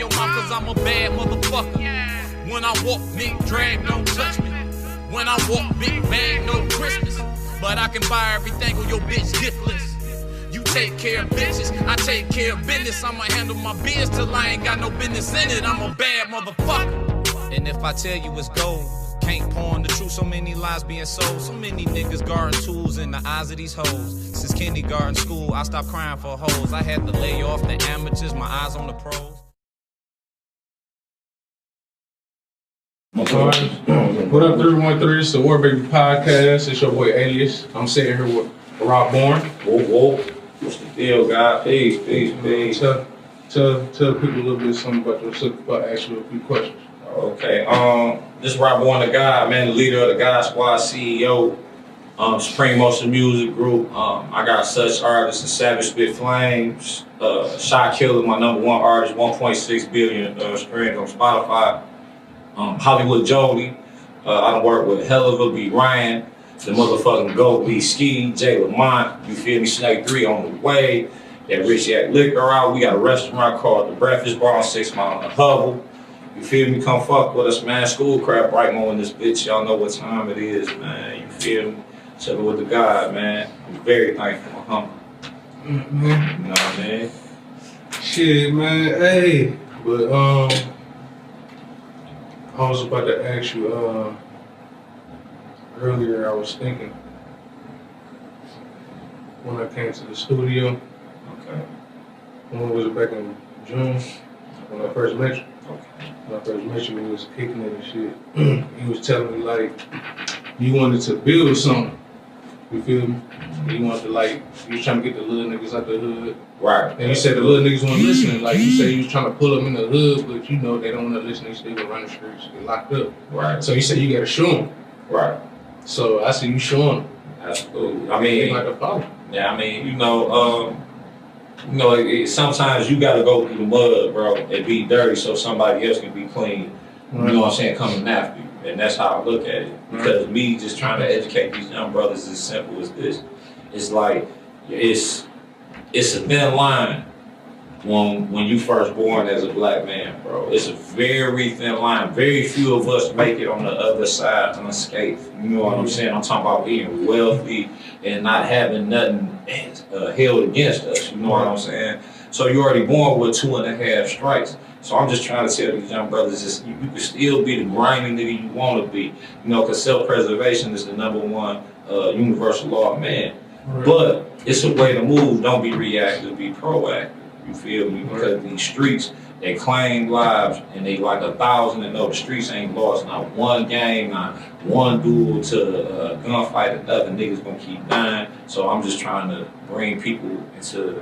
your mouth cause I'm a bad motherfucker. When I walk, big drag, don't touch me. When I walk, big bag, no Christmas. But I can buy everything on your bitch giftless. You take care of bitches, I take care of business. I'ma handle my biz till I ain't got no business in it. I'm a bad motherfucker. And if I tell you it's gold, can't pawn the truth. So many lies being sold. So many niggas guarding tools in the eyes of these hoes. Since kindergarten school, I stopped crying for hoes. I had to lay off the amateurs, my eyes on the pros. What up, 313? It's the War Baby Podcast. It's your boy Alias. I'm sitting here with raborn. Whoa. What's the deal, guys? Peace. Tell people a little bit something about yourself, but ask you a few questions. Okay. This is raborn the God, man, the leader of the God Squad, CEO, Supreme Motion Music Group. I got such artists as Savage Spit Flames, Shot Killer, my #1 artist, 1.6 billion streams on Spotify. Hollywood Jody. I done worked with Helliver, B. Ryan, the motherfucking GOD Ski, Jay Lamont, you feel me, Snake 3 on the way. That Rich Yak Liquor out. We got a restaurant called The Breakfast Bar on 6 Mile on the Hubble. You feel me? Come fuck with us, man. School crap right more in this bitch. Y'all know what time it is, man. You feel me? Chillin' with the God, man. I'm very thankful. Humble. You know what I mean? Shit, man. Hey, but I was about to ask you earlier. I was thinking when I came to the studio. Okay. When was it, back in June? When I first met you. Okay. When I first met you, we was kicking it and shit. He was telling me like you wanted to build something. You feel me? You wanted to like you was trying to get the little niggas out the hood. Right. And you said the little niggas weren't listening. Like you said, you was trying to pull them in the hood, but you know they don't want to listen. They still gonna run the streets, get locked up. Right. So you said you gotta show them. Right. So I said you showing them. Absolutely. I They mean, like to follow. yeah, I mean, sometimes you gotta go through the mud, bro, and be dirty so somebody else can be clean. You know what I'm saying? Coming after you. And that's how I look at it. Because me just trying to educate these young brothers is as simple as this. It's like, it's a thin line when you first born as a black man, bro. It's a very thin line. Very few of us make it on the other side unscathed. You know what I'm saying? I'm talking about being wealthy and not having nothing held against us. You know what I'm saying? So you're already born with 2.5 strikes. So I'm just trying to tell these young brothers, you can still be the grimy nigga you want to be. You know, because self-preservation is the #1 universal law of man. Right. But it's a way to move. Don't be reactive, be proactive. You feel me? Because these streets, they claim lives, and they like 1,000 and know the streets ain't lost. Not one game, not one duel to a gunfight, another niggas gonna keep dying. So I'm just trying to bring people into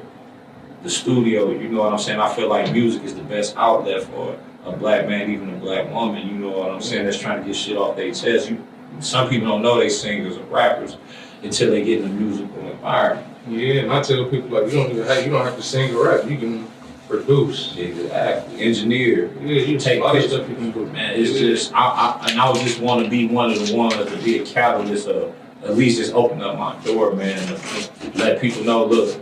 the studio. You know what I'm saying? I feel like music is the best outlet for a black man, even a black woman. You know what I'm saying? That's trying to get shit off their chest. Some people don't know they singers or rappers until they get in a musical environment. Yeah, and I tell people like you don't have to sing or rap. You can produce. Exactly. Engineer. Yeah, you take a lot of pictures. stuff you can do. Man, it's just I would just want to be one of the ones to be a catalyst of at least just open up my door, man, and let people know, look,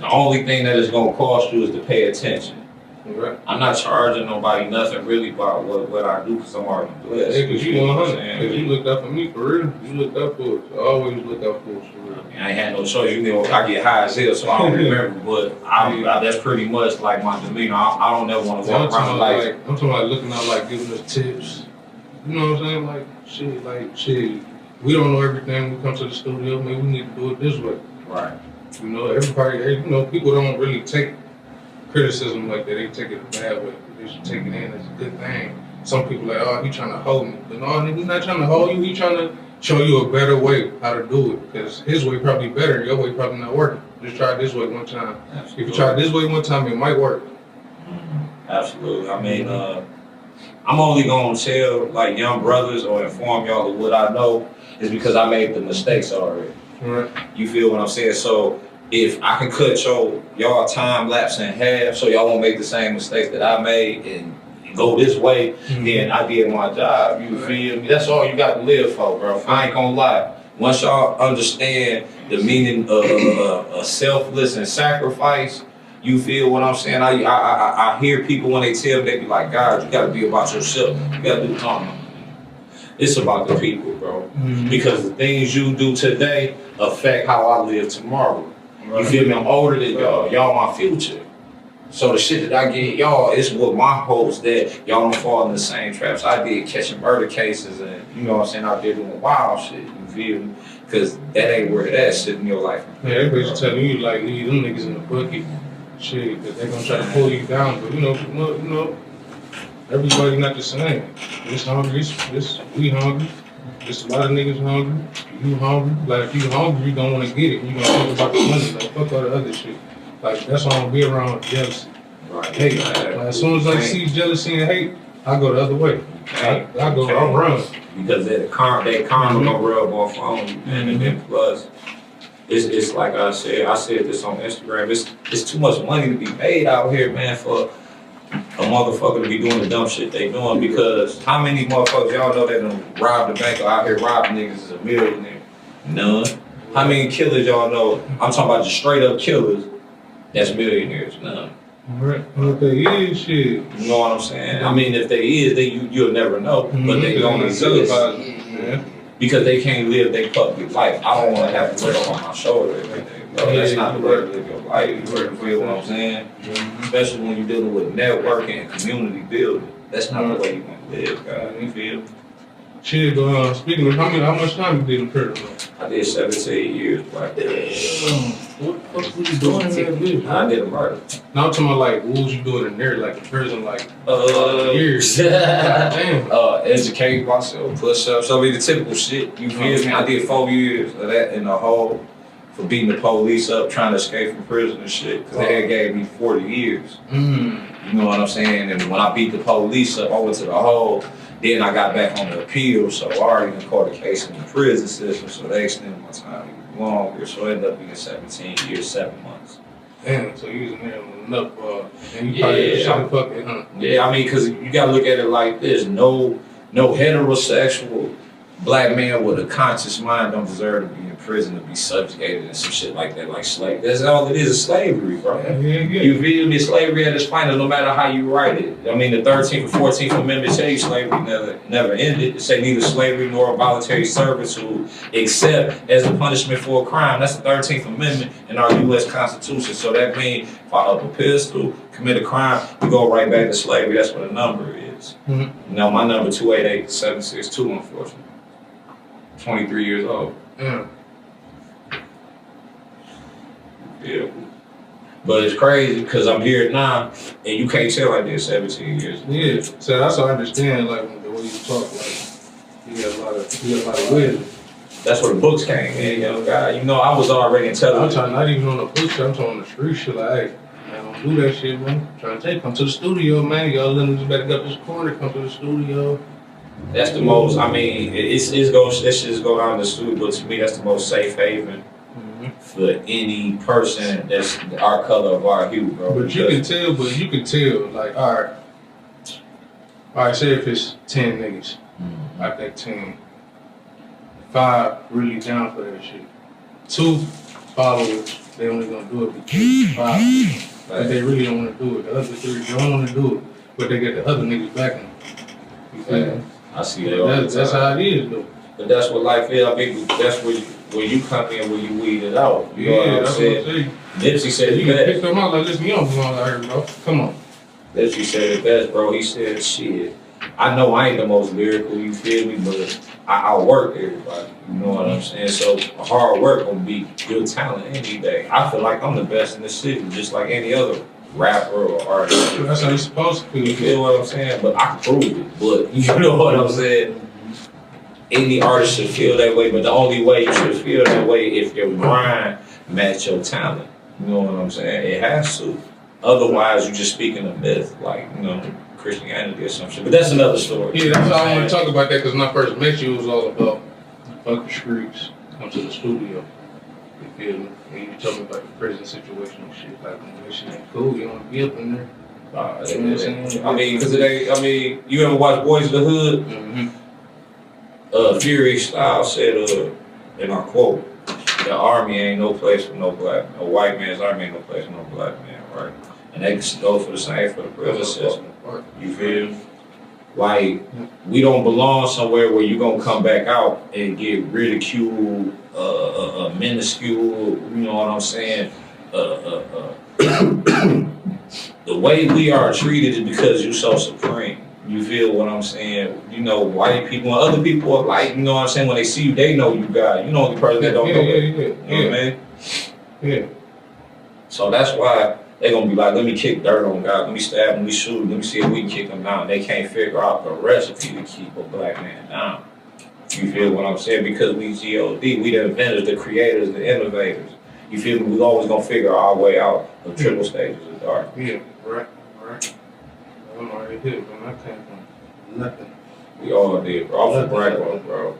the only thing that is gonna cost you is to pay attention. Right. I'm not charging nobody nothing really about what I do because I'm already blessed. Yeah, because you know what I'm 100. saying? Because you looked out for me, for real. You looked out for us. I always look out for us, for real. I ain't had no choice. You know, I get high as hell, so I don't remember. But that's pretty much like my demeanor. I don't ever want to walk around like. I'm talking about looking out, like giving us tips. You know what I'm saying? Like shit. We don't know everything. We come to the studio. Maybe we need to do it this way. Right. You know, everybody. You know, people don't really take criticism like that. They take it a bad way. They should take it in as a good thing. Some people like, oh, he trying to hold me. But no, he's not trying to hold you. He trying to show you a better way how to do it. Because his way probably better. Your way probably not working. Just try it this way one time. Absolutely. If you try it this way one time, it might work. Absolutely. I mean, I'm only gonna tell like young brothers or inform y'all of what I know is because I made the mistakes already. Right. You feel what I'm saying? So if I can cut y'all time lapse in half so y'all won't make the same mistakes that I made and go this way, then I did my job. You feel me? That's all you got to live for, bro. I ain't gonna lie. Once y'all understand the meaning of selfless and sacrifice, You feel what I'm saying? I hear people when they tell me, they be like, God, you gotta be about yourself. You gotta do something. It's about the people, bro. Because the things you do today affect how I live tomorrow. You feel me? I'm older than y'all. Y'all my future. So the shit that I get y'all is what my hopes that y'all don't fall in the same traps I did, catching murder cases and, you know what I'm saying, out there doing wild shit. You feel me? Because that ain't where that shit in your life. Yeah, they basically telling you, like, leave them niggas in the bucket. Shit, because they gonna try to pull you down. But, you know, everybody not the same. It's hungry, it's we hungry. There's a lot of niggas hungry. You hungry. Like, if you hungry, you don't want to get it. You gonna think about the money. Like, fuck all the other shit. Like, that's why I don't be around jealousy. Right. Hate. Like, as soon as I see jealousy and hate, I go the other way. I run. Because that karma gonna rub off on you, man. And then plus, it's like I said this on Instagram, it's too much money to be made out here, man, for a motherfucker to be doing the dumb shit they doing. Because how many motherfuckers y'all know that done robbed the bank or out here robbing niggas is a millionaire? None. How many killers y'all know? I'm talking about just straight up killers. That's millionaires. None. Right. What they is, shit. You know what I'm saying? I mean, if they is, you'll never know. But they don't exist. Yeah. Because they can't live their public life. I don't want to have to wear on my shoulder every day, bro. That's not the way to live your life. You feel what I'm saying? Especially when you're dealing with networking and community building. That's not the way you want to live, guys. You feel? Shit, speaking of how much time you did in prison? I did 17 years, black. What the fuck was you doing in that bitch? I did a murder. Now I'm talking about like, what was you doing in there, like in prison, like years? Damn. Educate myself, push ups. I mean the typical shit. You feel me? I did 4 years of that in the hole for beating the police up, trying to escape from prison and shit. Cause they had gave me 40 years. You know what I'm saying? And when I beat the police up, I went to the hole. Then I got back on the appeal, so I already caught a case in the prison system, so they extended my time even longer. So it ended up being 17 years, 7 months. Damn, so you was in there enough, and you probably shot fucking, huh? Yeah, I mean, because you got to look at it like this. No heterosexual black man with a conscious mind don't deserve to be in prison to be subjugated and some shit like that, like slave. That's all it is slavery, bro. Yeah. You feel me? Slavery at its finest, no matter how you write it. I mean, the 13th and 14th Amendment say slavery never ended. It say neither slavery nor voluntary servitude except as a punishment for a crime. That's the 13th Amendment in our U.S. Constitution. So that means if I up a pistol, commit a crime, we go right back to slavery. That's what a number is. You know, my number 288762, unfortunately. 23 years old. Yeah. But it's crazy because I'm here now and you can't tell I did 17 years. Yeah. So that's what I understand, like the way you talk, like you got a lot of wisdom. That's where the books came in, young guy. You know, I was already intelligent. I'm trying not even on the book shit, I'm talking on the street shit, like, hey, man, don't do that shit, man. I'm trying to come to the studio, man. Y'all little just better get up this corner, come to the studio. That's the most, I mean, that shit's go down the studio, but to me, that's the most safe haven for any person that's our color of our hue, bro. But you can tell, like, all right, say if it's 10 niggas, like that 10, 5 really down for that shit. 2 followers, they only gonna do it because 5, but they really don't wanna do it. The other 3 don't wanna do it, but they get the other niggas backing them. You feel me? I see that all the time. That's how it is, though. But that's what life is. I mean, that's where you come in, where you weed it out. You know what I'm saying? Nipsey said it you can pick best. them out like, listen, you don't belong out here, bro. Come on. Nipsey said it best, bro. He said, shit, I know I ain't the most lyrical, you feel me, but I outwork everybody. You know what I'm saying? So hard work gonna be good talent any day. I feel like I'm the best in the city, just like any other rapper or artist. That's how you're supposed to feel. You feel what I'm saying? But I can prove it. But you know what I'm saying? Any artist should feel that way, but the only way you should feel that way if your grind match your talent. You know what I'm saying? It has to. Otherwise, you're just speaking a myth, like, you know, Christianity or some shit. But that's another story. Yeah, that's how I want to talk about that, because when I first met you, it was all about fuck the streets, come to the studio. You feel me? And you told me about the prison situation and shit. Like, when this shit ain't cool, you don't want to be up in there. You know what I'm saying? I mean, because it ain't, I mean, you ever watch Boys in the Hood? Fury Styles said, and I quote, the army ain't no place for no black man. A white man's army ain't no place for no black man, right? And that goes for the same for the prison system. You feel me? Like, we don't belong somewhere where you're gonna come back out and get ridiculed, minuscule, you know what I'm saying? The way we are treated is because you're so supreme. You feel what I'm saying? You know, white people and other people are like, you know what I'm saying? When they see you, they know you God. You know the person that don't know that. You know what I mean? Yeah. So that's why they're gonna be like, let me kick dirt on God, let me stab him, let me shoot him, let me see if we can kick him down. They can't figure out the recipe to keep a black man down. You feel what I'm saying? Because we GOD, we the inventors, the creators, the innovators. You feel me? We always gonna figure our way out of triple stages of dark. Yeah, right. I'm already here, man. I came from nothing. We all did, bro. I'm from Bragg, bro.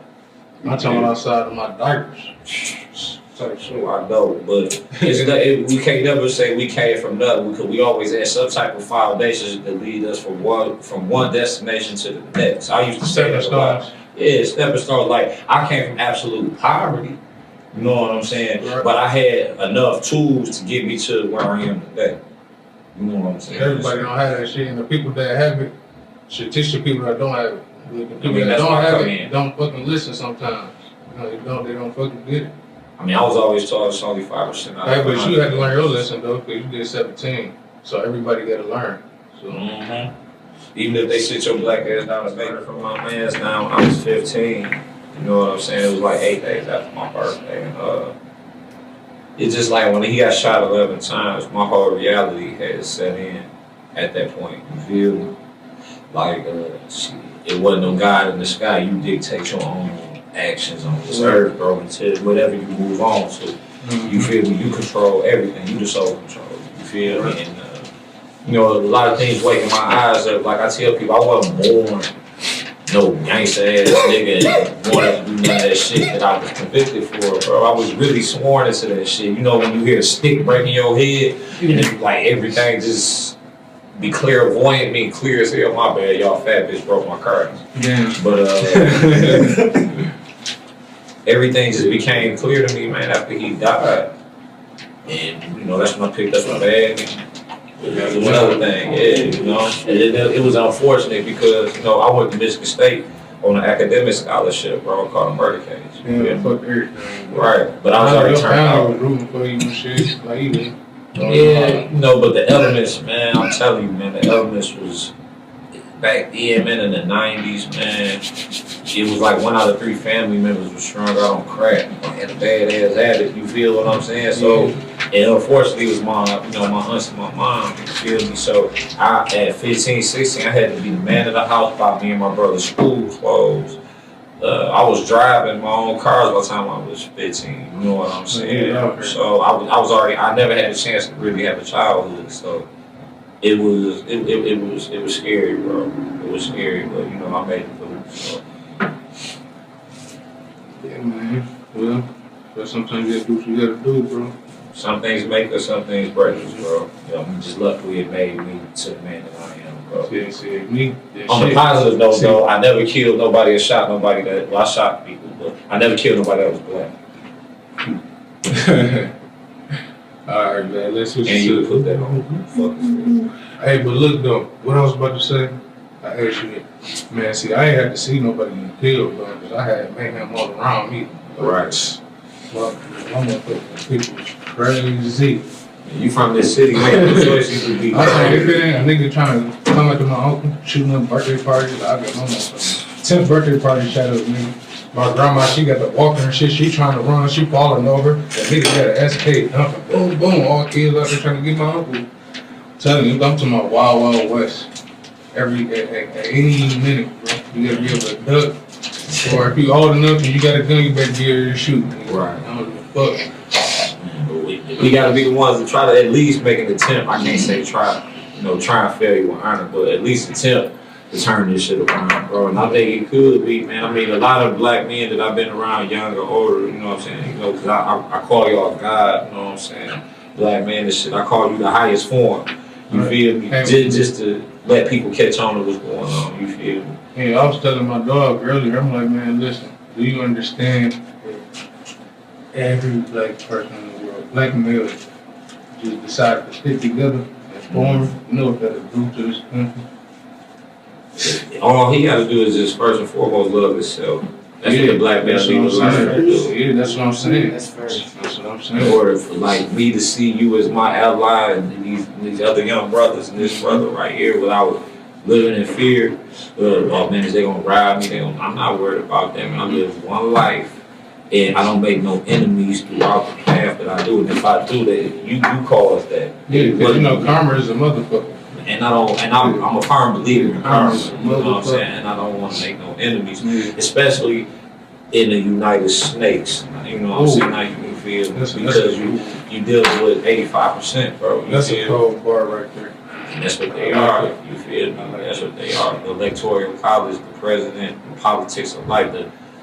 I'm talking outside of my diapers. So I know, but we can't never say we came from nothing because we always had some type of foundations that lead us from one destination to the next. I used to say that a lot. Yeah, stepping stones. Like, I came from absolute poverty. You know what I'm saying? Right. But I had enough tools to get me to where I am today. You know what I'm saying? Everybody don't have that shit, and the people that have it should teach the people that don't have it. The people that don't have it don't fucking listen sometimes. You know, they don't fucking get it. I mean, I was always taught it's only 5%. Hey, but you had to learn your lesson though, because you did 17. So everybody got to learn. So. Even if they sit your black ass down and make it from my man's down when I was 15, you know what I'm saying? It was like 8 days after my birthday. And, it's just like when he got shot 11 times, my whole reality had set in at that point. You feel me? Like, it wasn't no God in the sky. You dictate your own actions on this earth, bro, until whatever you move on to. You feel me? You control everything. You the sole control. You feel me? And, you know, a lot of things waking my eyes up. Like I tell people, I wasn't born no gangsta ass nigga and wanted to do none of that shit that I was convicted for, bro. I was really sworn into that shit. You know, when you hear a stick breaking your head, and it's like everything just be clairvoyant, mean clear as hell. My bad, y'all fat bitch broke my car. Yeah. But everything just became clear to me, man, after he died. And, you know, that's when I picked up my bag. It was another thing, you know. And it was unfortunate because, you know, I went to Michigan State on an academic scholarship, bro, called a murder case. Yeah, fuck everything. Right, but I was already turned out. I was rooting for you and shit, like you did. Yeah, you know, but the elements, man, I'm telling you, man, the elements was back then, man, in the 90s, man. It was like 1 out of 3 family members was strung out on crack and a bad ass habit. You feel what I'm saying? So, and unfortunately, it was my aunts and my mom. You feel me? So, at 15, 16, I had to be the man of the house by me and my brother's school clothes. I was driving my own cars by the time I was 15. You know what I'm saying? So I never had a chance to really have a childhood. So. It was scary, bro. It was scary, but you know I made it through. So. Yeah, man. Well, but sometimes you gotta do what you gotta do, bro. Some things make us, some things break us, bro. You know, I'm just lucky it made me to the man that I am, bro. See, me. On the positive note, though, I never killed nobody or shot nobody that. Well, I shot people, but I never killed nobody that was black. Alright, man, let's switch and you put that on. Hey, but look though, what I was about to say, I asked you that. Man, see, I ain't had to see nobody get killed, bro, because I had mayhem all around me. Right. Well, I'm gonna put people crazy. You from this city, man, the choice you could be. I said, if it ain't a nigga trying to come up to my uncle, shooting up birthday parties, I got my 10th birthday party shot up, nigga. My grandma, she got the walker and shit. She trying to run. She falling over. The nigga got an SK dumping. Boom, boom. All kids out there trying to get my uncle. Telling you, I'm to my wild, wild west. At any minute, bro. You gotta be able to duck. Or if you old enough and you got a gun, you better be able to shoot. Right. I don't give a fuck. We gotta be the ones to try to at least make an attempt. I can't say try and fail you with honor, but at least attempt to turn this shit around, bro. And I think it could be, man. I mean, a lot of black men that I've been around, young or older, you know what I'm saying? You know, because I call y'all God, you know what I'm saying? Black man and shit. I call you the highest form. You feel me? Just to let people catch on to what's going on. You feel me? Yeah, I was telling my dog earlier, I'm like, man, listen, do you understand that every black person in the world, black male, just decided to stick together and form, you know what that'll do to this country. All he got to do is just first and foremost love himself. That's what the black man that's need what to I'm learn to do. saying. Yeah, that's what I'm saying. That's first. That's what I'm In saying. order for like me to see you as my ally and these other young brothers and this brother right here without living in fear, oh man, is they gonna ride me? I'm not worried about that, man. I live one life and I don't make no enemies throughout the path that I do. And if I do that, you cause that. Yeah, because you know karma is a motherfucker. And I'm a firm believer in karma, you know what I'm Motherfucker. saying? And I don't want to make no enemies, Yeah. especially in the United Snakes. You know what I'm saying? Now you can feel because you dealing with 85%, bro. You That's a feel? cold bar right there. And that's what they are. You feel me? That's what they are. The electoral college, the president, the politics of life,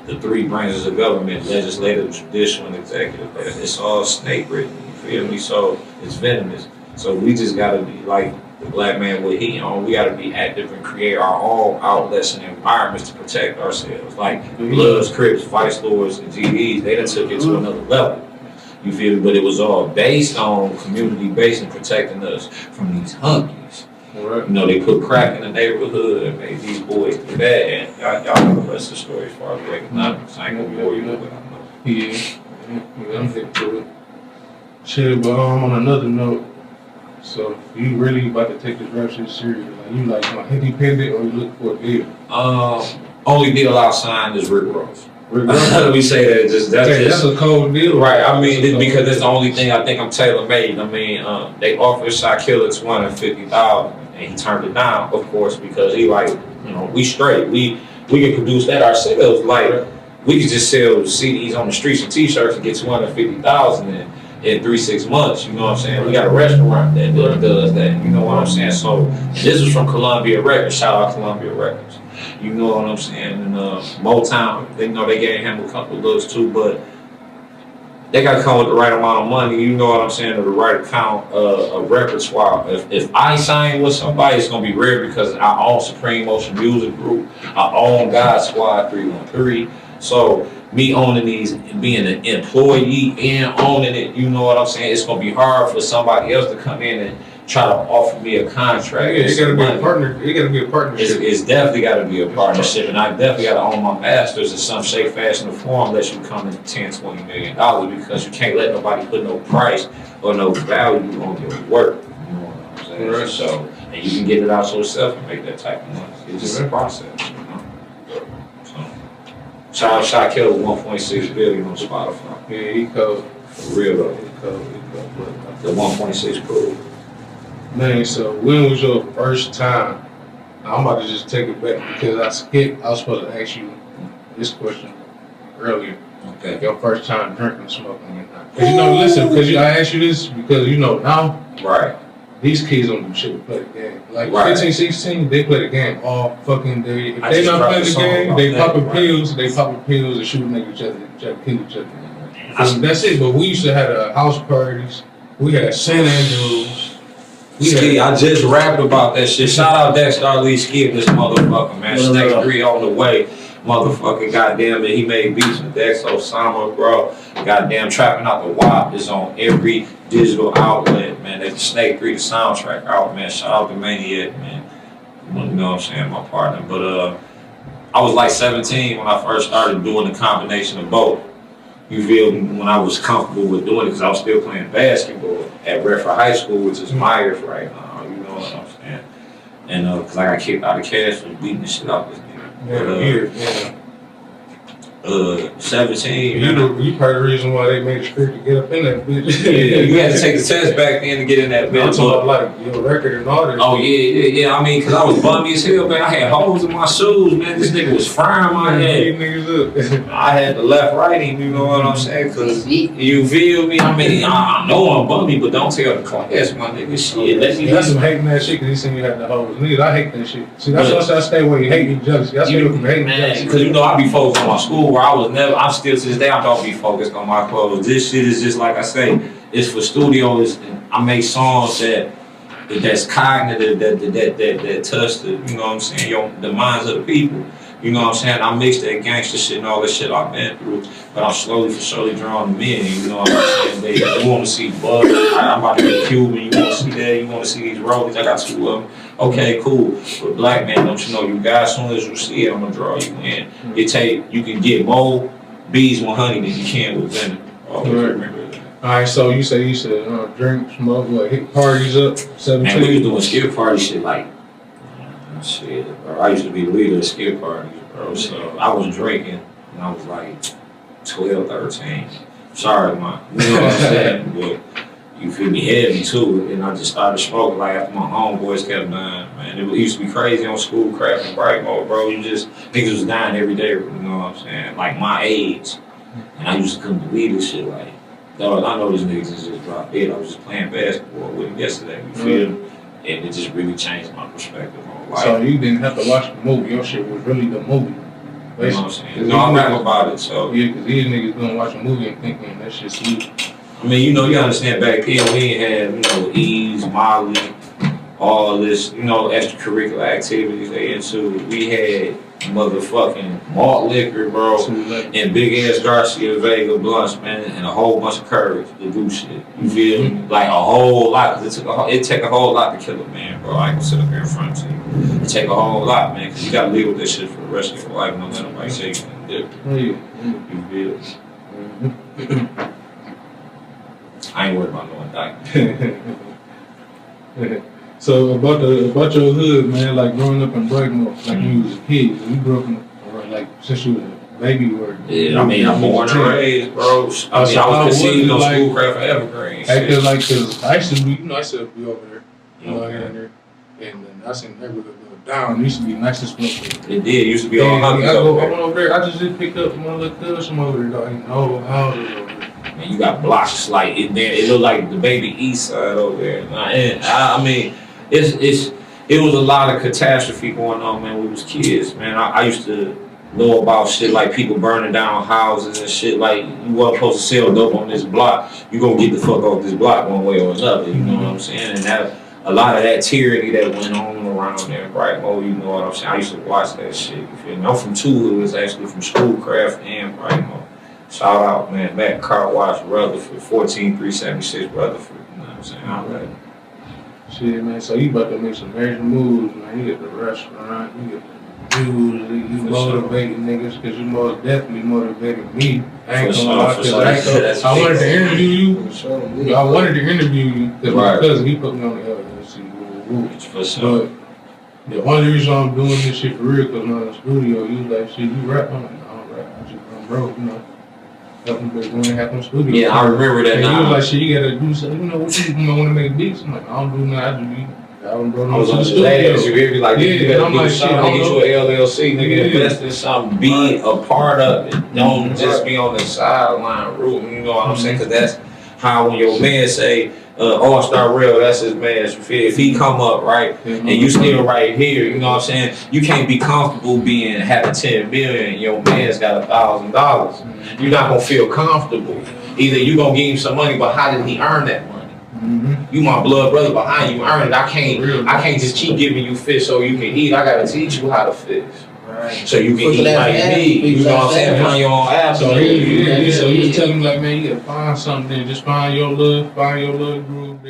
the three branches of government, legislative, judicial, and executive. It's all snake written. You feel me? So it's venomous. So we just gotta be like the black man with he on. We gotta be active and create our own outlets and environments to protect ourselves. Like Bloods, Crips, Vice Lords, and GDs, they done took it to another level. You feel me? But it was all based on community based and protecting us from these hunkies. Right. You know, they put crack in the neighborhood and made these boys do that. And y'all know the rest of the story as far as the economics. I ain't gonna bore you with it. Yeah, I'm hip to it. Shit, but on another note, so you really about to take this rap shit serious? Like you like independent or you looking for a deal? Only deal I signed is Rick Ross. Rick Ross? We say that That's a cold deal. right. I mean, it's because it's the only thing I think I'm tailor made. I mean, they offered Shy Killer $250,000 and he turned it down, of course, because he like, you know, we straight. We can produce that ourselves. Like we could just sell CDs on the streets and T-shirts and get $250,000 in 3-6 months. You know what I'm saying? We got a restaurant that does that. You know what I'm saying? So this was from Columbia Records. Shout out Columbia Records. You know what I'm saying? And Motown, they know they gave him a couple of looks too, but they got to come with the right amount of money. You know what I'm saying? Or the right account of record swap. If I sign with somebody, it's gonna be rare because I own Supreme Motion Music Group. I own God Squad 313. So me owning these, being an employee and owning it, you know what I'm saying? It's gonna be hard for somebody else to come in and try to offer me a contract. Yeah, it gotta be a partner. It gotta be a partnership. It's definitely got to be a partnership, and I definitely got to own my masters in some shape, fashion, or form unless you come in $10-20 million because you can't let nobody put no price or no value on your work. You know what I'm saying? Right. So, and you can get it out yourself and make that type of money. It's just a process. You know? So, shout out Shy Killer 1.6 billion on Spotify. Yeah, he cold. For real though. He cold. The 1.6 crew. Man, so when was your first time? I'm about to just take it back because I skipped. I was supposed to ask you this question earlier. Okay. Your first time drinking, smoking, because you know, listen, because I asked you this because you know now, Right. these kids don't do shit to play the game. Like Right. 15, 16, they play the game all fucking day. If I they just not dropped playing a the song game, about they that, popping right. pills. They popping pills and shooting at each other, kill each other. That's it. But we used to have house parties. We had San Andrews. Ski, I just rapped about that shit. Shout out Dexter Lee Ski this motherfucker, man. Snake 3 on the way. Motherfucker, goddamn it, he made beats with Dex Osama, bro. Goddamn, Trapping Out the WAP is on every digital outlet, man. That's Snake 3, the soundtrack out, man. Shout out to Maniac, man. You know what I'm saying, my partner. But I was like 17 when I first started doing the combination of both. You feel me? When I was comfortable with doing it, because I was still playing basketball at Redford High School, which is Myers right now. You know what I'm saying? And because I got kicked out of cash for beating the shit out this nigga. 17. You part of the reason why they made it strict to get up in that bitch. Yeah, you had to take the test back then to get in that I'm bitch. talking about like your record and all that. Oh yeah. I mean, because I was bummy as hell, man. I had holes in my shoes, man. This nigga was frying my head. Niggas up. I had the left righting, you know what I'm saying? Because you feel me? I mean, I know I'm bummy, but don't tell the class, my nigga. Shit, let me That's some hating that shit because he seen you had the hoes. Niggas, I hate that shit. See, that's why I stay away. Hate and jealousy. That's what you hate and jealousy. Because you know I be focused on my school where I'm still to this day I don't be focused on my clothes. This shit is just like I say, it's for studios. I make songs that's cognitive, that touch the, you know what I'm saying, the minds of the people. You know what I'm saying? I mixed that gangster shit and all that shit I've been through, but I'm slowly for surely drawing them in. You know what I'm saying? They want to see Bud. I'm about to be Cuban. You want to see that? You want to see these rollies? I got 2 of them. Okay, cool. But black man, don't you know you guys? As soon as you see it, I'm gonna draw you in. You can get more bees with honey than you can with venom. Always remember that. All right, so you say you used to drink, smoke, hit parties up, 17? Man, we was doing skip party shit like, shit, bro. I used to be the leader of skip parties, bro. So I was drinking when I was like 12, 13. Sorry, man. You know what I'm saying? But you feel me, heavy too. And I just started smoking like after my homeboys kept dying, man. It used to be crazy on Schoolcraft and Bright Mode, bro. Niggas was dying every day, you know what I'm saying? Like my age. And I used to come believe this shit like, dog, I know these niggas just dropped dead. I was just playing basketball with them yesterday, you feel me? And it just really changed my perspective on life. So you didn't have to watch the movie, your shit was really the movie. You know what I'm saying? No, I'm rap about it, so. Yeah, because these niggas gonna watch a movie and thinking that shit's sweet. I mean, you know, you understand back then, we ain't had, you know, E's, Molly, all this, you know, extracurricular activities they into. We had motherfucking malt liquor, bro, and big ass Garcia Vega blunts, man, and a whole bunch of courage to do shit. You feel me? Like a whole lot, cause it take a whole lot to kill a man, bro. I can sit up here in front of you. It take a whole lot, man, cause you gotta live with this shit for the rest of your life, no matter what say you can do. You feel me? I ain't worried about no indictment. So about your hood, man, like growing up in Baltimore, like you was a kid, you grew up in, or like since you was a baby, or yeah, I mean, I'm born and raised, bro. I mean, I was conceived on Schoolcraft for Evergreen. Cause I used to be, you know, I used to be over there, you know, here, and then I seen neighborhood go down. It used to be nicest place. It did. It used to be all houses I over there. went over there. I just did pick up my little cousin from over there. Ain't no houses over there. Man, you got blocks like it. It looked like the baby east side over there. And I mean, it was a lot of catastrophe going on, man. When we was kids, man. I used to know about shit like people burning down houses and shit. Like you wasn't supposed to sell dope on this block. You gonna get the fuck off this block one way or another. You know what I'm saying? And that a lot of that tyranny that went on around there in Brightmo. You know what I'm saying? I used to watch that shit. You feel me? I'm from two. It was actually from Schoolcraft and Brightmo. Shout out, man, Matt Car Wash, Rutherford, 14376 Rutherford. You know what I'm saying? All right. Shit, man. So you about to make some major moves, man. You get the restaurant, you get the views, you motivating niggas, because you most definitely motivated me. I ain't gonna lie, because I wanted to interview you. I wanted to interview you because my cousin, he put me on the LLC. For sure. But the only reason I'm doing this shit for real, because in the studio, you was like, shit, you rap? I'm like, no, I don't rap. I'm broke, you know. Helping big women have no studio. Yeah, I remember that. And he was like, shit, you gotta do something. You know, what you want to make beats? I'm like, I don't do nothing. I was on the studio. You hear me like, yeah, you gotta I'm do like, something, get you an LLC, nigga, invest in something, be a part of it. Don't just be on the sideline rooting, you know what I'm saying? Because that's how when your man say, All-Star Real, that's his man. If he come up, right, and you still right here, you know what I'm saying? You can't be comfortable having 10 million and your man's got $1,000. You're not gonna feel comfortable. Either you gonna give him some money, but how did he earn that money? You my blood brother behind you earn it. I can't just keep giving you fish so you can eat. I gotta teach you how to fish. Right. So you can eat like me. You know what I'm saying? Find your own apps. So you was telling me like, man, you gotta find something, just find your little groove.